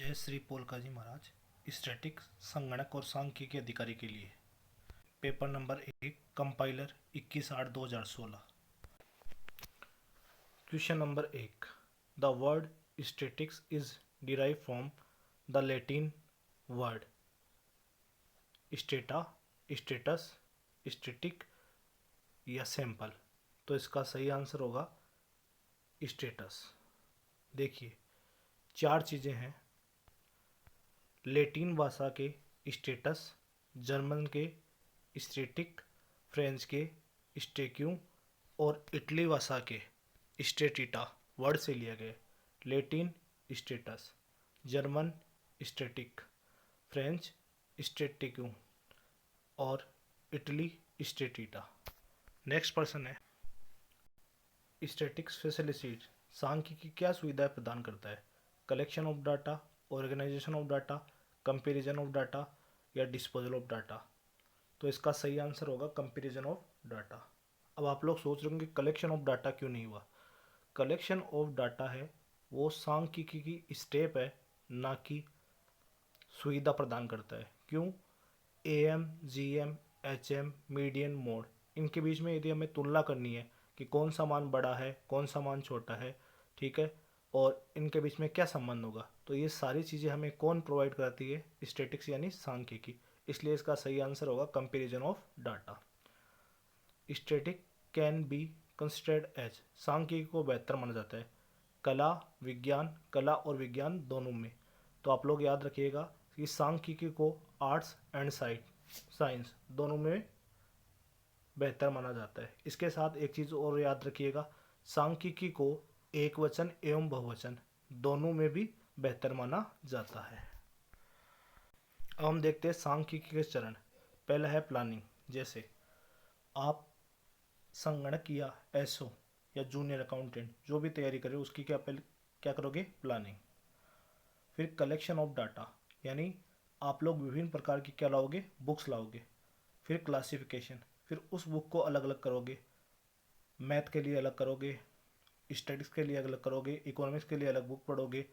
जय श्री पोलका जी महाराज। स्टैटिक संगणक और सांख्यिकी अधिकारी के लिए paper number 1 compiler 21/8/2016। Question number 1। The word statics is derive from the Latin word strata, status, static या सैंपल। तो इसका सही आंसर होगा स्टेटस। देखिए, चार चीज़ें हैं। लैटिन भाषा के स्टेटस, जर्मन के स्टैटिक, फ्रेंच के स्टेक्यू और इटली भाषा के स्टेटिटा वर्ड से लिया गया। Latin status, German static, French स्टेटिक्यू और इटली स्टेटिटा। नेक्स्ट पर्सन है स्टैटिक्स स्पेशलिस्ट। सांख्यिकी क्या सुविधाएं प्रदान करता है? Collection of data, organisation of data, comparison of data या डिस्पोजल ऑफ डाटा। तो इसका सही आंसर होगा कंपैरिजन ऑफ डाटा। अब आप लोग सोच रहे होंगे कलेक्शन ऑफ डाटा क्यों नहीं हुआ? कलेक्शन ऑफ डाटा है वो सांख्यिकी की स्टेप है, ना कि सुविधा प्रदान करता है। क्यों? AM, GM, HM, median, mode, इनके बीच में यदि हमें तुलना करनी है कि कौन सा मान बड़ा है, कौन सा मान छोटा है, ठीक है, और इनके बीच में क्या संबंध होगा, तो ये सारी चीज़ें हमें कौन प्रोवाइड कराती है? स्टैटिक्स यानी सांख्यिकी। इसलिए इसका सही आंसर होगा comparison of data. Static can be considered as, सांख्यिकी को बेहतर माना जाता है कला और विज्ञान दोनों में। तो आप लोग याद रखिएगा कि सांख्यिकी को आर्ट्स एंड साइंस दोनों में बेहतर माना जाता है। इसके साथ एक चीज़ और याद रखिएगा, सांख्यिकी को एक वचन एवं बहुवचन दोनों में भी बेहतर माना जाता है। अब हम देखते हैं सांख्यिकी के चरण। पहला है प्लानिंग। जैसे आप संगणक या एसओ या जूनियर अकाउंटेंट जो भी तैयारी करें उसकी क्या करोगे? प्लानिंग। फिर कलेक्शन ऑफ डाटा, यानी आप लोग विभिन्न प्रकार की क्या लाओगे? बुक्स लाओगे। फिर क्लासिफिकेशन, फिर उस बुक को अलग अलग करोगे। मैथ के लिए अलग करोगे, स्टैटिक्स के लिए अलग करोगे, इकोनॉमिक्स के लिए अलग बुक पढ़ोगे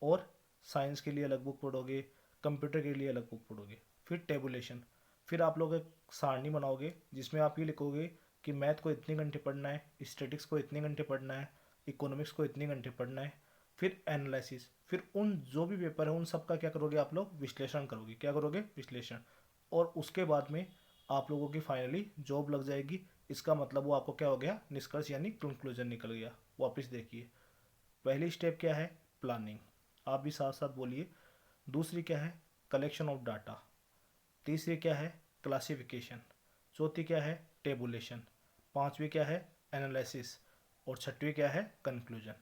और साइंस के लिए अलग बुक पढ़ोगे, कंप्यूटर के लिए अलग बुक पढ़ोगे। फिर टेबुलेशन, फिर आप लोग एक सारणी बनाओगे जिसमें आप ये लिखोगे कि मैथ को इतने घंटे पढ़ना है, स्टैटिक्स को इतने घंटे पढ़ना है, इकोनॉमिक्स को इतने घंटे पढ़ना है। फिर एनालिसिस, फिर उन जो भी पेपर है उन सब का क्या करोगे? आप लोग विश्लेषण करोगे। क्या करोगे? विश्लेषण। और उसके बाद में आप लोगों की फाइनली जॉब लग जाएगी। इसका मतलब वो आपको क्या हो गया? निष्कर्ष यानी कंक्लूजन निकल गया। वापस देखिए, पहली स्टेप क्या है? प्लानिंग। आप भी साथ साथ बोलिए। दूसरी क्या है? Collection of data. तीसरी क्या है? क्लासिफिकेशन। चौथी क्या है? टेबुलेशन। पांचवी क्या है? एनालिसिस। और छठवीं क्या है? कंक्लूजन।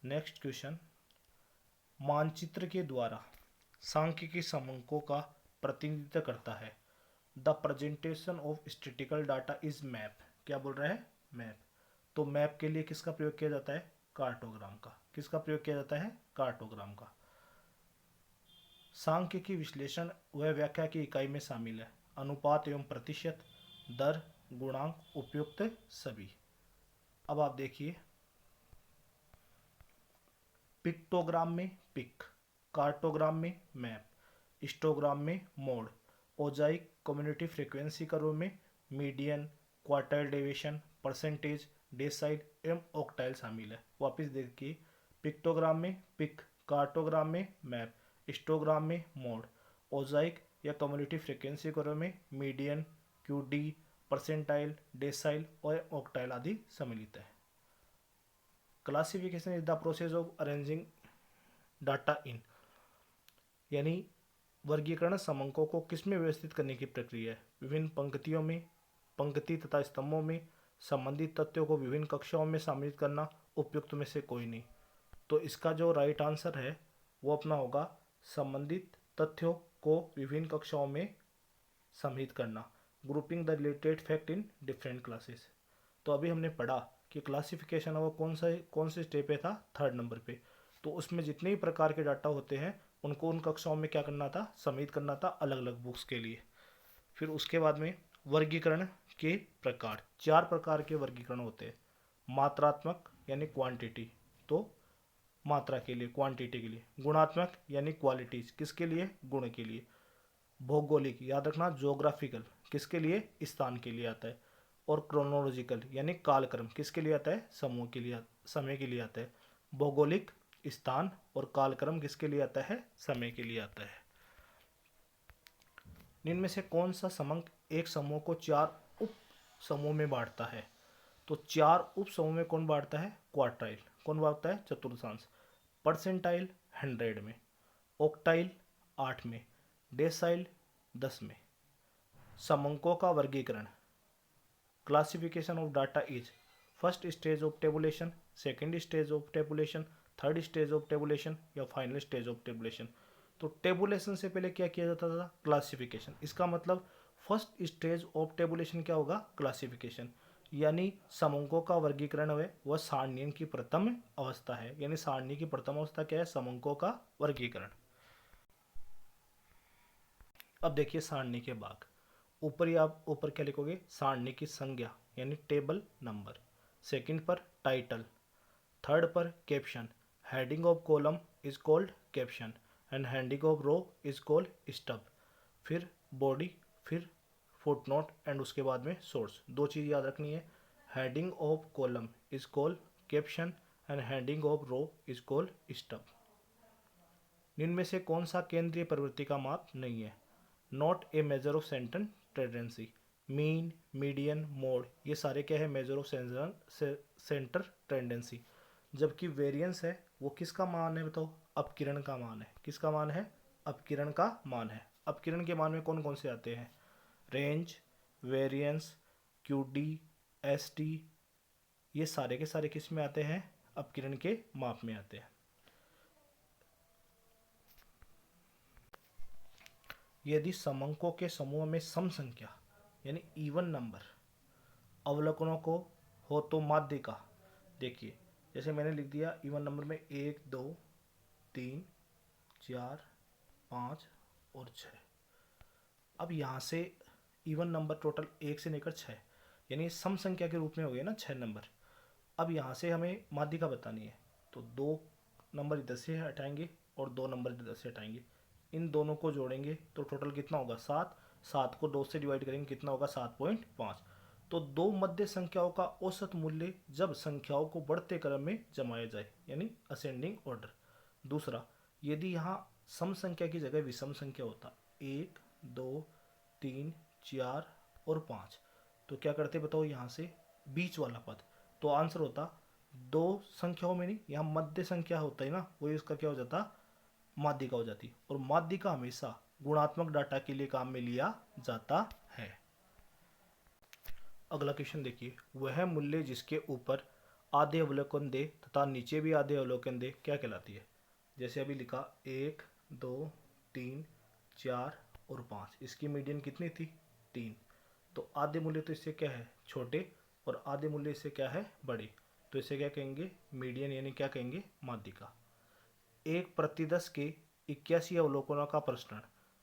नेक्स्ट क्वेश्चन, मानचित्र के द्वारा सांख्यिकी समूहों का प्रतिनिधित्व करता है। The presentation of statistical data is map. क्या बोल रहा है? मैप। तो मैप के लिए किसका प्रयोग किया जाता है? कार्टोग्राम का। किसका प्रयोग किया जाता है? कार्टोग्राम का। सांख्यिकी विश्लेषण वह व्याख्या की इकाई में शामिल है। अनुपात एवं प्रतिशत, दर, गुणांक, उपयुक्त सभी। अब आप देखिए, पिक्टोग्राम में पिक, कार्टोग्राम में मैप, हिस्टोग्राम में मोड, ओजाइक कम्युनिटी फ्रीक्वेंसी कर्व में median, quartile deviation, percentage, decyl एवं ऑक्टाइल शामिल है। वापस देखिए, पिक्टोग्राम में पिक, कार्टोग्राम में मैप, हिस्टोग्राम में मोड, ओजाइक या कम्युनिटी फ्रीक्वेंसी कर्व में मीडियन, QD, परसेंटाइल, डेसाइल और ऑक्टाइल आदि सम्मिलित है। Classification is the process of arranging data in, यानी वर्गीकरण समंकों को किसमें व्यवस्थित करने की प्रक्रिया है? विभिन्न पंक्तियों में, पंक्ति तथा स्तंभों में संबंधित तथ्यों को विभिन्न कक्षाओं में सम्मिलित करना। उपयुक्त में से कोई नहीं। तो इसका जो राइट आंसर है वो अपना होगा संबंधित तथ्यों को विभिन्न कक्षाओं में सम्मिलित करना। Grouping the related fact in different classes. तो अभी हमने पढ़ा कि क्लासिफिकेशन वो कौन से स्टेप पे था? 3rd नंबर पे। तो उसमें जितने भी प्रकार के डाटा होते हैं उनको उन कक्षाओं में क्या करना था? सम्मिलित करना था अलग अलग बुक्स के लिए। फिर उसके बाद में वर्गीकरण के प्रकार, 4 प्रकार के वर्गीकरण होते हैं। मात्रात्मक यानी क्वांटिटी, तो मात्रा के लिए, क्वांटिटी के लिए। गुणात्मक यानी क्वालिटीज, किसके लिए, गुण के लिए। भौगोलिक, याद रखना ज्योग्राफिकल, किसके लिए, स्थान के लिए आता है। और क्रोनोलॉजिकल यानी कालक्रम, किसके लिए आता है, समूह के लिए, समय के लिए आता है। भौगोलिक, स्थान और कालक्रम किसके लिए आता है, समय के लिए आता है। इनमें से कौन सा समंक एक समूह को 4 उप समूह में बांटता है? तो 4 उप समूह में कौन बांटता है, क्वार्टाइल। कौन बांटता है, चतुर्थांश। परसेंटाइल 100 में, ऑक्टाइल 8 में, डेसाइल 10 में। समंकों का वर्गीकरण। Classification of data is first stage of tabulation, second stage of tabulation, third stage of tabulation या फाइनल स्टेज ऑफ टेबुलेशन। तो टेबुलेशन से पहले क्या किया जाता था, क्लासिफिकेशन। इसका मतलब फर्स्ट स्टेज ऑफ टेबुलेशन क्या होगा, क्लासिफिकेशन। यानी समंकों का वर्गीकरण है वह सारणी की प्रथम अवस्था है। यानी सारणी की प्रथम अवस्था क्या है, समंकों का वर्गीकरण। अब देखिए सारणी के भाग। ऊपर ही आप ऊपर क्या लिखोगे, सारणी की संज्ञा यानी टेबल नंबर। सेकंड पर टाइटल, थर्ड पर caption. Heading of column is called caption and heading of row is called stub. फिर बॉडी, फिर फुटनोट एंड उसके बाद में सोर्स। 2 चीज़ याद रखनी है, heading of column is called caption and heading of row is called stub. इनमें से कौन सा केंद्रीय प्रवृत्ति का माप नहीं है? Not a measure of centre tendency. Mean, median, mode ये सारे क्या है, मेजर ऑफ सेंटर टेंडेंसी। जबकि वेरिएंस है वो किसका मान है, बताओ, अपकिरण का मान है। किसका मान है, अपकिरण का मान है। अपकिरण के मान में कौन कौन से आते हैं, रेंज, वेरिएंस, क्यूडी, एसटी, ये सारे के सारे किस में आते हैं, अपकिरण के माप में आते हैं। यदि समंकों के समूह में सम संख्या यानी इवन नंबर अवलोकनों को हो तो माध्यिका। देखिए जैसे मैंने लिख दिया इवन नंबर में 1, 2, 3, 4, 5 और 6। अब यहाँ से इवन नंबर टोटल 1 से लेकर 6 यानी सम संख्या के रूप में हो गए ना 6 नंबर। अब यहाँ से हमें माध्यिका बतानी है, तो 2 नंबर इधर से हटाएंगे और 2 नंबर इधर से हटाएंगे। इन दोनों को जोड़ेंगे तो टोटल कितना होगा, 7। 7 को 2 से डिवाइड करेंगे कितना होगा, 7.5। तो 2 मध्य संख्याओं का औसत मूल्य जब संख्याओं को बढ़ते क्रम में जमाया जाए यानी असेंडिंग ऑर्डर। दूसरा, यदि यहाँ सम संख्या की जगह विषम संख्या होता 1, 2, 3, 4 और 5, तो क्या करते बताओ, यहाँ से बीच वाला पद, तो आंसर होता 2 संख्याओं में नहीं, यहाँ मध्य संख्या होता है ना, वही उसका क्या हो जाता, माध्यिका हो जाती। और माध्यिका हमेशा गुणात्मक डाटा के लिए काम में लिया जाता है। अगला क्वेश्चन देखिए, वह मूल्य जिसके ऊपर आधे अवलोकन दे तथा नीचे भी आधे अवलोकन दे क्या कहलाती है? जैसे अभी लिखा 1, 2, 3, 4 और 5, इसकी मीडियन कितनी थी, 3। तो आधे मूल्य तो इससे क्या है, छोटे, और आधे मूल्य इससे क्या है, बड़े। तो इसे क्या कहेंगे, मीडियन, यानी क्या कहेंगे, माध्यिका। 1/10 के 81 अवलोकनों का प्रसरण।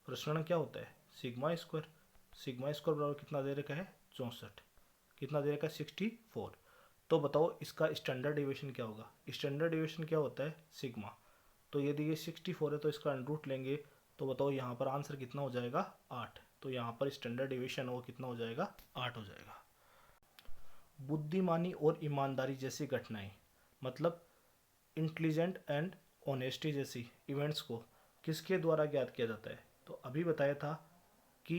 प्रसरण क्या होता है, सिग्मा स्क्वायर। सिग्मा स्क्वायर बराबर कितना दे रखा है, 64। कितना दे रखा है, 64। तो बताओ इसका स्टैंडर्ड डेविएशन क्या होगा? स्टैंडर्ड डेविएशन क्या होता है, सिग्मा। तो यदि ये 64 है तो इसका अंडर लेंगे, तो बताओ यहाँ पर आंसर कितना हो जाएगा, 8। तो यहाँ पर स्टैंडर्ड डेविएशन वो कितना हो जाएगा, 8 हो जाएगा। बुद्धिमानी और ईमानदारी जैसी घटनाएं, मतलब इंटेलिजेंट एंड ऑनेस्टी जैसी इवेंट्स को किसके द्वारा ज्ञात किया जाता है? तो अभी बताया था कि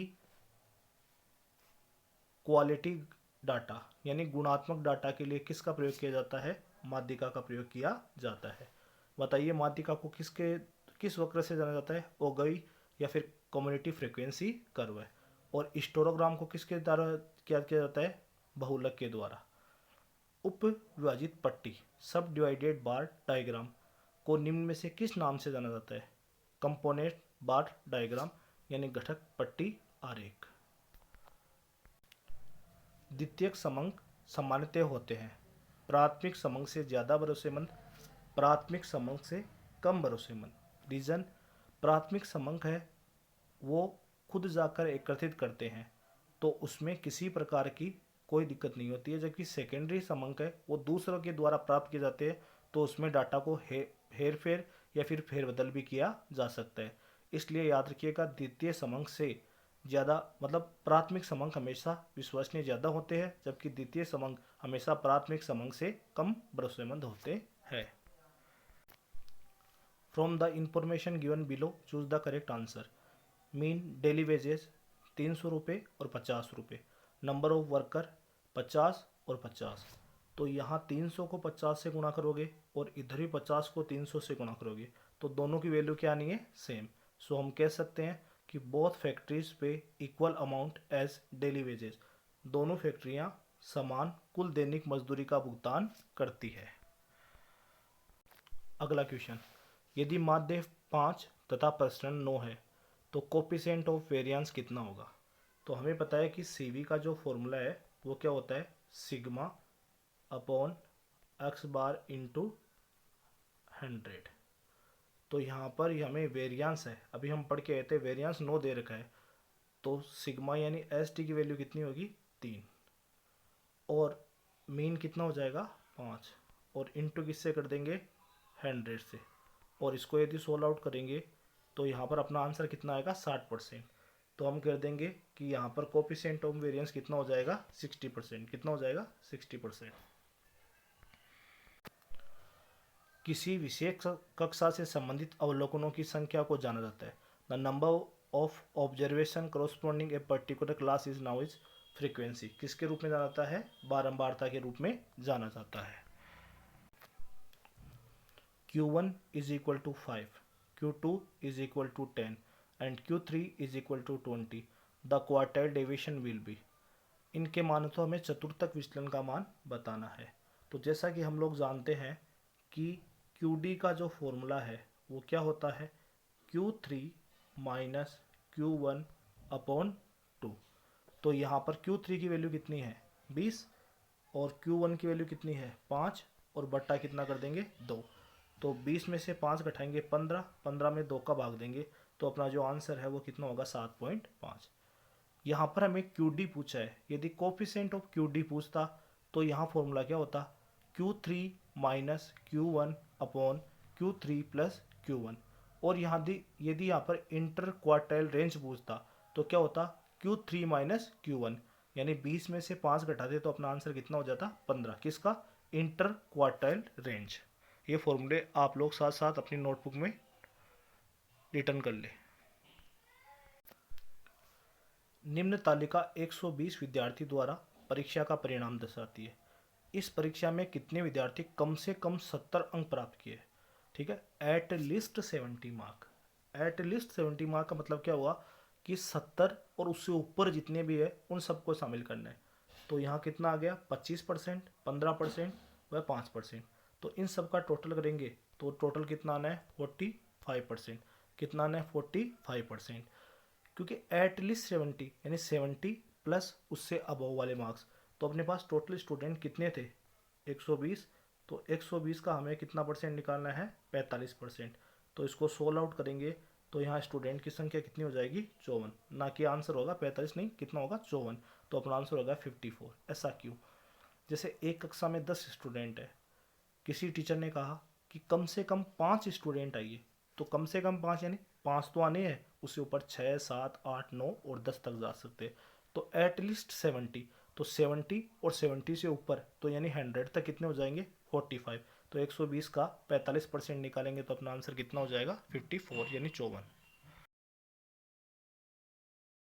क्वालिटी डाटा यानी गुणात्मक डाटा के लिए किसका प्रयोग किया जाता है, माध्यिका का प्रयोग किया जाता है। बताइए माध्यिका को किस वक्र से जाना जाता है, ओगई या फिर कम्युनिटी फ्रीक्वेंसी कर्व है। और हिस्टोग्राम को किसके द्वारा ज्ञात किया जाता है, बहुलक के द्वारा। उप विभाजित पट्टी सब डिवाइडेड बार डायग्राम को निम्न में से किस नाम से जाना जाता है? कंपोनेंट बार डायग्राम यानी घटक पट्टी आरेख। द्वितीयक समंक सामान्यतः होते हैं प्राथमिक समंक से ज़्यादा भरोसेमंद, प्राथमिक समंक से कम भरोसेमंद। रीजन, प्राथमिक समंक है वो खुद जाकर एकत्रित करते हैं तो उसमें किसी प्रकार की कोई दिक्कत नहीं होती है, जबकि सेकेंडरी समंक है वो दूसरों के द्वारा प्राप्त किए जाते हैं तो उसमें डाटा को हेर फेर या फिर फेरबदल भी किया जा सकता है। इसलिए याद रखिएगा, द्वितीय समंक से ज़्यादा मतलब प्राथमिक समंक हमेशा विश्वसनीय ज़्यादा होते हैं, जबकि द्वितीय समंक हमेशा प्राथमिक समंक से कम भरोसेमंद होते हैं। From the information given below choose the correct answer. Mean daily wages 300 रुपये और 50 रुपये, नंबर ऑफ वर्कर 50 और 50। तो यहाँ 300 को 50 से गुणा करोगे और इधर भी 50 को 300 से गुणा करोगे तो दोनों की वैल्यू क्या आनी है, सेम। सो हम कह सकते हैं कि both factories pay equal amount as daily wages, दोनों फैक्ट्रियाँ समान कुल दैनिक मजदूरी का भुगतान करती है। अगला क्वेश्चन, यदि माध्य 5 तथा प्रसरण 9 है तो कोफिशिएंट ऑफ वेरिएंस कितना होगा। तो हमें पता है कि सीवी का जो फॉर्मूला है वो क्या होता है, sigma upon x bar into 100। तो यहाँ पर ये हमें वेरिएंस है, अभी हम पढ़ के आए थे, वेरिएंस 9 दे रखा है, तो सिग्मा यानी एस टी की वैल्यू कितनी होगी 3, और मीन कितना हो जाएगा 5, और इंटू किससे कर देंगे 100 से, और इसको यदि सोल्व आउट करेंगे तो यहाँ पर अपना आंसर कितना आएगा 60%। तो हम कर देंगे कि यहाँ पर कोफिशिएंट ऑफ वेरिएंस कितना हो जाएगा 60%। कितना हो जाएगा 60%। किसी विशेष कक्षा से संबंधित अवलोकनों की संख्या को जाना जाता है। The number of observation corresponding a particular class is now is frequency. किसके रूप में जाना जाता है, बारंबारता के रूप में जाना जाता है। Q1 is equal to 5, Q2 is equal to 10 and Q3 is equal to 20. The quartile deviation will be। इनके मान तो हमें चतुर्थक विचलन का मान बताना है। तो जैसा कि हम लोग जानते हैं कि QD का जो फॉर्मूला है वो क्या होता है, Q3 माइनस Q1 अपॉन 2। तो यहाँ पर Q3 की वैल्यू कितनी है 20 और Q1 की वैल्यू कितनी है 5, और बट्टा कितना कर देंगे 2। तो 20 में से 5 घटाएंगे 15, 15 में 2 का भाग देंगे तो अपना जो आंसर है वो कितना होगा 7.5। यहाँ पर हमें QD पूछा है, यदि कोफिशिएंट ऑफ QD पूछता तो यहाँ फॉर्मूला क्या होता, Q3 minus Q1 upon Q3 plus Q1, और यदि यहाँ पर इंटर क्वार्टाइल रेंज पूछता तो क्या होता Q3 माइनस Q1, यानी 20 में से 5 घटाते तो अपना आंसर कितना हो जाता 15। किसका, इंटर क्वार्टाइल रेंज। ये फॉर्मूले आप लोग साथ साथ अपनी नोटबुक में रिटर्न कर ले। निम्न तालिका 120 विद्यार्थी द्वारा परीक्षा का परिणाम दर्शाती है। इस परीक्षा में कितने विद्यार्थी कम से कम 70 अंक प्राप्त किए। ठीक है, at least 70 mark. At least 70 mark का मतलब क्या हुआ कि 70 और उससे ऊपर जितने भी है उन सबको शामिल करना है। तो यहाँ कितना आ गया 25%, 15% व 5%। तो इन सब का टोटल करेंगे तो टोटल कितना आना है 45%। कितना आना है 45%, क्योंकि एटलीस्ट 70 यानी 70 प्लस उससे अबव वाले मार्क्स। तो अपने पास टोटल स्टूडेंट कितने थे 120, तो 120 का हमें कितना परसेंट निकालना है 45%। तो इसको सोल्व आउट करेंगे तो यहाँ स्टूडेंट की संख्या कितनी हो जाएगी 54, ना कि आंसर होगा 45 नहीं, कितना होगा 54। तो अपना आंसर होगा 54। ऐसा क्यों, जैसे एक कक्षा में 10 स्टूडेंट है, किसी टीचर ने कहा कि कम से कम 5 स्टूडेंट आइए, तो कम से कम 5 यानी 5 तो आने हैं, उससे ऊपर 6, 7, 8, 9 और 10 तक जा सकते हैं। तो एटलीस्ट 70, तो 70 और 70 से ऊपर तो यानी 100 तक कितने हो जाएंगे 45। तो 120 का 45% निकालेंगे तो अपना आंसर कितना हो जाएगा 54 यानी 54।